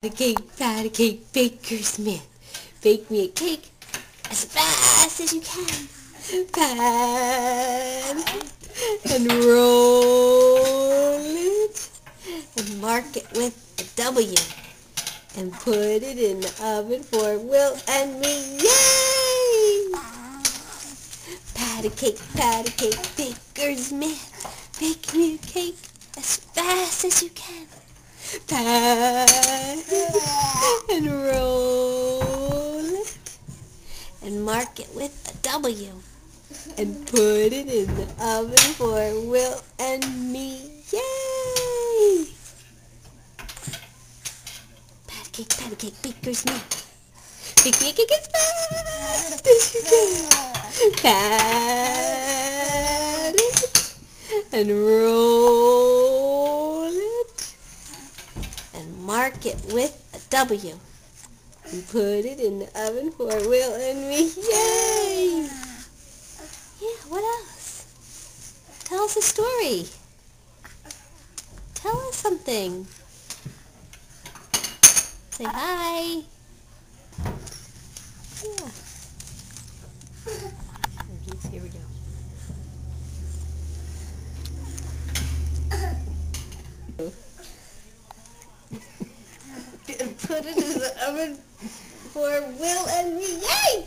Patty cake, Baker Smith. Bake me a cake as fast as you can. Pat and roll it and mark it with a W and put it in the oven for Will and me. Yay! Patty cake, Baker Smith. Bake me a cake as fast as you can. Pat and roll it and mark it with a W and put it in the oven for Will and me. Yay! Patty cake, Baker Smith. Bake me a cake as fast as you can. Pat it and roll it and mark it with a W and put it in the oven for Will and me. Yay! Yeah, what else? Tell us a story. Tell us something. Say hi. Yeah. Here we go. And put it in the oven for Will and me. Yay!